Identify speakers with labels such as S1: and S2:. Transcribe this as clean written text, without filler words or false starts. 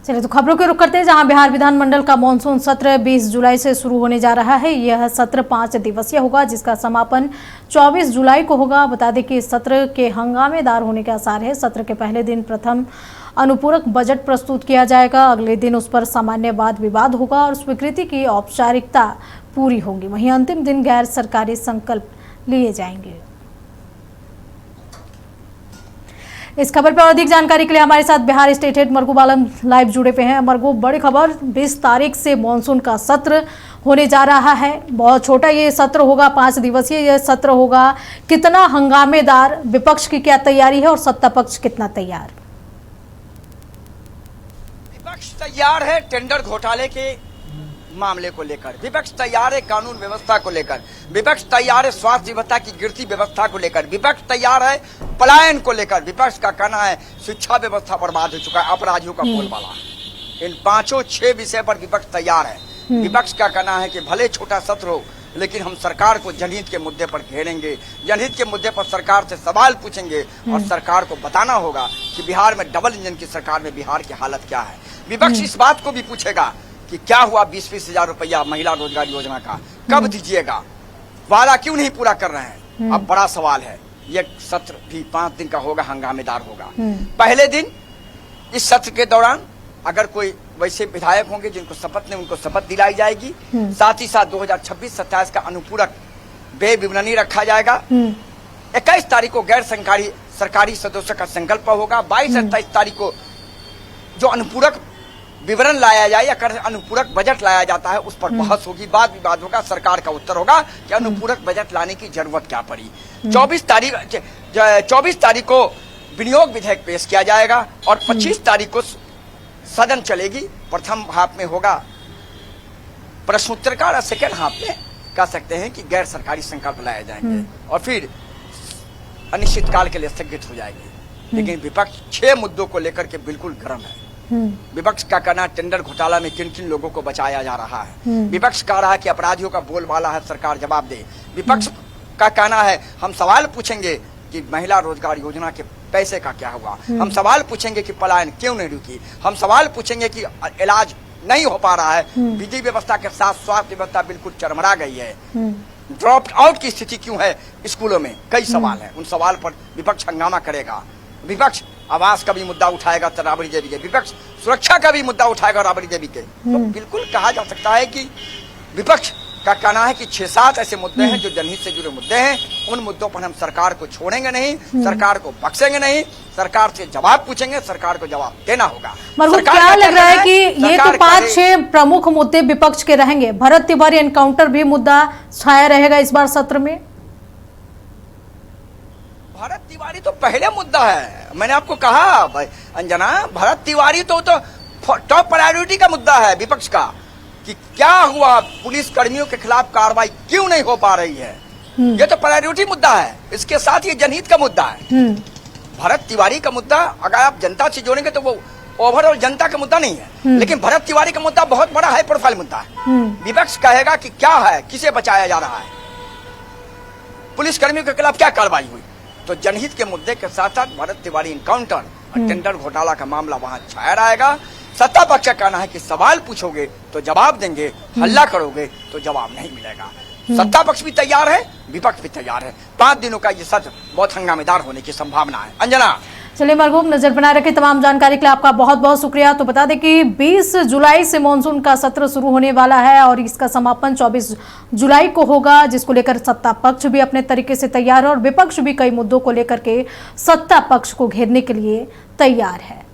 S1: चलिए तो खबरों के रुख करते हैं, जहां बिहार विधानमंडल का मानसून सत्र 20 जुलाई से शुरू होने जा रहा है। यह सत्र 5 दिवसीय होगा, जिसका समापन 24 जुलाई को होगा। बता दें कि इस सत्र के हंगामेदार होने के आसार है। सत्र के पहले दिन प्रथम अनुपूरक बजट प्रस्तुत किया जाएगा। अगले दिन उस पर सामान्य वाद विवाद होगा और स्वीकृति की औपचारिकता पूरी होगी। वहीं अंतिम दिन गैर सरकारी संकल्प लिए जाएंगे। इस खबर पर अधिक जानकारी के लिए हमारे साथ बिहार स्टेट हेड मरगूब आलम लाइव जुड़े हुए हैं। मरगूब, बड़ी खबर, 20 तारीख से मानसून का सत्र होने जा रहा है। बहुत छोटा ये सत्र होगा, 5 दिवसीय ये सत्र होगा। कितना हंगामेदार, विपक्ष की क्या तैयारी है और सत्ता पक्ष कितना तैयार?
S2: विपक्ष तैयार है टेंडर घोटाले के मामले को लेकर, विपक्ष तैयार है कानून व्यवस्था को लेकर, विपक्ष तैयार है स्वास्थ्य व्यवस्था की गिरती व्यवस्था को लेकर, विपक्ष तैयार है पलायन को लेकर। विपक्ष का कहना है शिक्षा व्यवस्था बर्बाद हो चुका है, अपराधियों का बोलबाला है। इन 5-6 विषय पर विपक्ष तैयार है। विपक्ष का कहना है कि भले छोटा सत्र हो, लेकिन हम सरकार को जनहित के मुद्दे पर घेरेंगे, जनहित के मुद्दे पर सरकार से सवाल पूछेंगे और सरकार को बताना होगा कि बिहार में डबल इंजन की सरकार में बिहार की हालत क्या है। विपक्ष इस बात को भी पूछेगा कि क्या हुआ 20-20 हजार रुपया महिला रोजगार योजना का, कब दीजिएगा, वादा क्यों नहीं पूरा कर रहे हैं। अब बड़ा सवाल है। ये सत्र भी 5 दिन का होगा, हंगामेदार होगा। पहले दिन इस सत्र के दौरान अगर कोई वैसे विधायक होंगे जिनको शपथ नहीं, उनको शपथ दिलाई जाएगी। साथ ही साथ 2026-27 का अनुपूरक व्यय विवरणी रखा जाएगा। 21 तारीख को गैर सरकारी सदस्यों का संकल्प होगा। 22-28 तारीख को जो अनुपूरक विवरण लाया जाए या अनुपूरक बजट लाया जाता है उस पर बहस होगी, वाद विवाद होगा। सरकार का उत्तर होगा कि अनुपूरक बजट लाने की जरूरत क्या पड़ी। 24 तारीख को विनियोग विधेयक पेश किया जाएगा और 25 तारीख को सदन चलेगी। प्रथम हाफ में होगा प्रश्नोत्तर का और सेकेंड हाफ में कह सकते हैं कि गैर सरकारी संकल्प लाए जाएंगे और फिर अनिश्चित काल के लिए स्थगित हो जाएगी। लेकिन विपक्ष 6 मुद्दों को लेकर के बिल्कुल गर्म है। विपक्ष का कहना टेंडर घोटाला में किन किन लोगों को बचाया जा रहा है। विपक्ष कह रहा है कि अपराधियों का बोलबाला है, सरकार जवाब दे। विपक्ष का कहना है हम सवाल पूछेंगे कि महिला रोजगार योजना के पैसे का क्या हुआ, हम सवाल पूछेंगे कि पलायन क्यों नहीं रुकी, हम सवाल पूछेंगे कि इलाज नहीं हो पा रहा है, विधि व्यवस्था के साथ स्वास्थ्य व्यवस्था बिल्कुल चरमरा गई है, ड्रॉप आउट की स्थिति क्यों है स्कूलों में, कई सवाल हैं। उन सवाल पर विपक्ष हंगामा करेगा। विपक्ष आवास का भी मुद्दा उठाएगा राबड़ी देवी के, विपक्ष सुरक्षा का भी मुद्दा उठाएगा राबड़ी देवी के। तो बिल्कुल कहा जा सकता है कि विपक्ष का कहना है कि 6-7 ऐसे मुद्दे हैं जो जनहित से जुड़े मुद्दे हैं। उन मुद्दों पर हम सरकार को छोड़ेंगे नहीं, सरकार को बख्शेंगे नहीं, सरकार से जवाब पूछेंगे, सरकार को जवाब देना होगा।
S1: क्या लग रहा है कि ये तो 5-6 प्रमुख मुद्दे विपक्ष के रहेंगे। भरत तिवारी एनकाउंटर भी मुद्दा छाया रहेगा इस बार सत्र में।
S2: भरत तिवारी तो पहले मुद्दा है, मैंने आपको कहा भाई अंजना, भरत तिवारी तो टॉप प्रायोरिटी का मुद्दा है विपक्ष का कि क्या हुआ, पुलिस कर्मियों के खिलाफ कार्रवाई क्यों नहीं हो पा रही है। ये तो प्रायोरिटी मुद्दा है। इसके साथ ये जनहित का मुद्दा है। भरत तिवारी का मुद्दा अगर आप जनता से जोड़ेंगे तो वो ओवरऑल जनता का मुद्दा नहीं है, लेकिन भरत तिवारी का मुद्दा बहुत बड़ा हाई प्रोफाइल मुद्दा है। विपक्ष कहेगा कि क्या है, किसे बचाया जा रहा है, पुलिस कर्मियों के खिलाफ क्या कार्रवाई हुई। तो जनहित के मुद्दे के साथ साथ भरत तिवारी एनकाउंटर और टेंडर घोटाला का मामला वहां छाया रहेगा। सत्ता पक्ष का कहना है कि सवाल पूछोगे तो जवाब देंगे, हल्ला करोगे तो जवाब नहीं मिलेगा। सत्ता पक्ष भी तैयार है, विपक्ष भी तैयार है। 5 दिनों का ये सत्र बहुत हंगामेदार होने की संभावना है। अंजना,
S1: चलिए मरगूब, नजर बनाए रखें। तमाम जानकारी के लिए आपका बहुत बहुत शुक्रिया। तो बता दें कि 20 जुलाई से मानसून का सत्र शुरू होने वाला है और इसका समापन 24 जुलाई को होगा, जिसको लेकर सत्ता पक्ष भी अपने तरीके से तैयार है और विपक्ष भी कई मुद्दों को लेकर के सत्ता पक्ष को घेरने के लिए तैयार है।